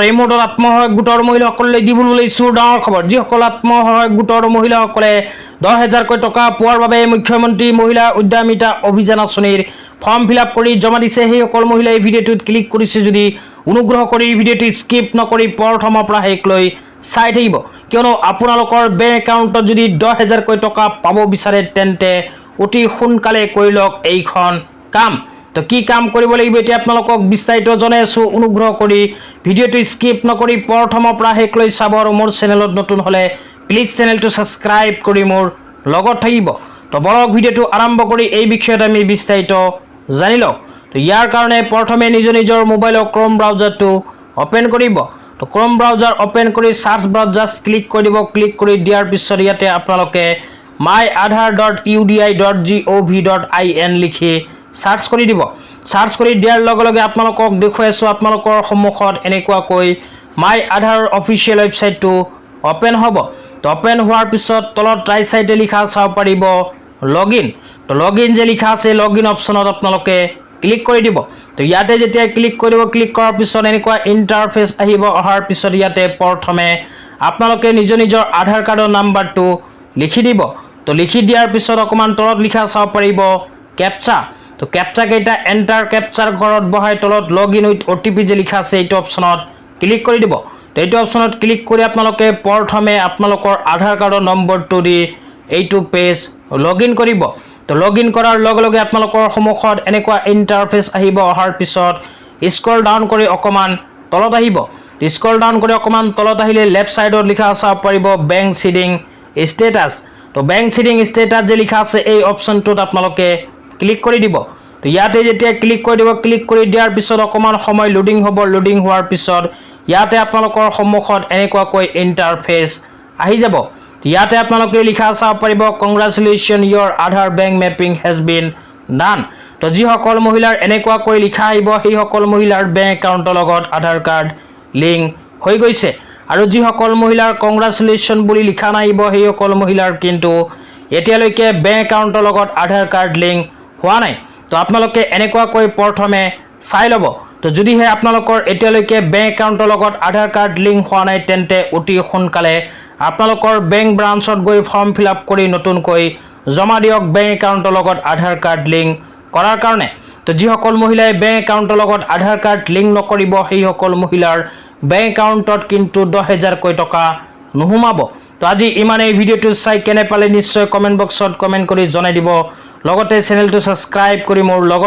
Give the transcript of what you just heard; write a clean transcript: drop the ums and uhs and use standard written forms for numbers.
এই মুহূৰ্তত আত্মসহায়ক গোটৰ মহিলাসকলে দিবলৈ ওলাইছোঁ ডাঙৰ খবৰ। যিসকল আত্মসহায়ক গোটৰ মহিলাসকলে 10,000কৈ টকা পোৱাৰ বাবে মুখ্যমন্ত্ৰী মহিলা উদ্যমিতা অভিযান আঁচনিৰ ফৰ্ম ফিল-আপ কৰি জমা দিছে, সেইসকল মহিলাই ভিডিঅ'টোত ক্লিক কৰিছে যদি অনুগ্ৰহ কৰি ভিডিঅ'টো স্কিপ নকৰি প্ৰথমৰ পৰা শেষলৈ চাই থাকিব, কিয়নো আপোনালোকৰ বেংক একাউণ্টত যদি 10,000কৈ টকা পাব বিচাৰে তেন্তে অতি সোনকালে কৰি লওক এইখন কাম। তো কি কাম কৰিব লাগিব এতিয়া আপোনালোকক বিস্তাৰিত জনাই আছোঁ। অনুগ্ৰহ কৰি ভিডিঅ'টো স্কিপ নকৰি প্ৰথমৰ পৰা শেষলৈ চাব আৰু মোৰ চেনেলত নতুন হ'লে প্লিজ চেনেলটো ছাবস্ক্ৰাইব কৰি মোৰ লগত থাকিব। তো বলক ভিডিঅ'টো আৰম্ভ কৰি এই বিষয়ত আমি বিস্তাৰিত জানি লওঁ। তো ইয়াৰ কাৰণে প্ৰথমে নিজৰ মোবাইলৰ ক্ৰম ব্ৰাউজাৰটো অপেন কৰিব। তো ক্ৰম ব্ৰাউজাৰ অপেন কৰি সাৰ্চ বাৰত জাষ্ট ক্লিক কৰি দিব। ক্লিক কৰি দিয়াৰ পিছত ইয়াতে আপোনালোকে myaadhar.udi.gov.in লিখি সাৰ্চ কৰি দিব। সাৰ্চ কৰি দিয়াৰ লগে লগে আপোনালোকক দেখুৱাই আছোঁ আপোনালোকৰ সন্মুখত এনেকুৱাকৈ মাই আধাৰৰ অফিচিয়েল ৱেবছাইটটো অপেন হ'ব। তো অপেন হোৱাৰ পিছত তলত ৰাইট চাইডে লিখা চাব পাৰিব লগইন। তো লগইন যে লিখা আছে লগইন অপশ্যনত আপোনালোকে ক্লিক কৰি দিব। তো ইয়াতে যেতিয়া ক্লিক কৰিব, ক্লিক কৰাৰ পিছত এনেকুৱা ইণ্টাৰফেচ আহিব। অহাৰ পিছত ইয়াতে প্ৰথমে আপোনালোকে নিজৰ আধাৰ কাৰ্ডৰ নাম্বাৰটো লিখি দিব। তো লিখি দিয়াৰ পিছত অকণমান তলত লিখা চাব পাৰিব কেপচা। তো কেপচা কেইটা এণ্টাৰ কেপচাৰ ঘৰত বহাই তলত লগইন উইথ OTP যে লিখা আছে এইটো অপশ্যনত ক্লিক কৰি দিব। তো এইটো অপশ্যনত ক্লিক কৰি আপোনালোকে প্ৰথমে আপোনালোকৰ আধাৰ কাৰ্ডৰ নম্বৰটো দি এইটো পেজ লগইন কৰিব। তো লগইন কৰাৰ লগে লগে আপোনালোকৰ সন্মুখত এনেকুৱা ইণ্টাৰফেচ আহিব। অহাৰ পিছত স্ক্ৰল ডাউন কৰি অকণমান তলত আহিব। স্ক্ৰল ডাউন কৰি অকণমান তলত আহিলে লেফ্ট ছাইডত লিখা চাব পাৰিব বেংক চিডিং ষ্টেটাছ। তো বেংক চিডিং ষ্টেটাছ যে লিখা আছে এই অপশ্যনটোত আপোনালোকে ক্লিক কৰি দিব। তো ইয়াতে যেতিয়া ক্লিক কৰি দিব, ক্লিক কৰি দিয়াৰ পিছত অকণমান সময় লোডিং হ'ব। লোডিং হোৱাৰ পিছত ইয়াতে আপোনালোকৰ সন্মুখত এনেকুৱাকৈ ইণ্টাৰফেচ আহি যাব। ইয়াতে আপোনালোকে লিখা চাব পাৰিব congratulations your Aadhaar bank mapping has been done. তো যিসকল মহিলাৰ এনেকুৱাকৈ লিখা আহিব সেইসকল মহিলাৰ বেংক একাউণ্টৰ লগত আধাৰ কাৰ্ড লিংক হৈ গৈছে, আৰু যিসকল মহিলাৰ কংগ্ৰেচুলেশ্যন বুলি লিখা নাহিব সেইসকল মহিলাৰ কিন্তু এতিয়ালৈকে বেংক একাউণ্টৰ লগত আধাৰ কাৰ্ড লিংক হোৱা নাই। তো আপোনালোকে এনেকুৱাকৈ প্ৰথমে চাই ল'ব। তো যদিহে আপোনালোকৰ এতিয়ালৈকে বেংক একাউণ্টৰ লগত আধাৰ কাৰ্ড লিংক হোৱা নাই তেন্তে অতি সোনকালে আপোনালোকৰ বেংক ব্ৰাঞ্চত গৈ ফৰ্ম ফিল-আপ কৰি নতুনকৈ জমা দিয়ক বেংক একাউণ্টৰ লগত আধাৰ কাৰ্ড লিংক কৰাৰ কাৰণে। তো যিসকল মহিলাই বেংক একাউণ্টৰ লগত আধাৰ কাৰ্ড লিংক নকৰিব সেইসকল মহিলাৰ বেংক একাউণ্টত কিন্তু 10,000কৈ টকা নোসোমাব। তো আজি ইমানেই। ভিডিঅ'টো চাই কেনে পালে নিশ্চয় কমেণ্ট বক্সত কমেণ্ট কৰি জনাই দিব। লগতে চেনেলটো ছাবস্ক্ৰাইব কৰি মোৰ লগত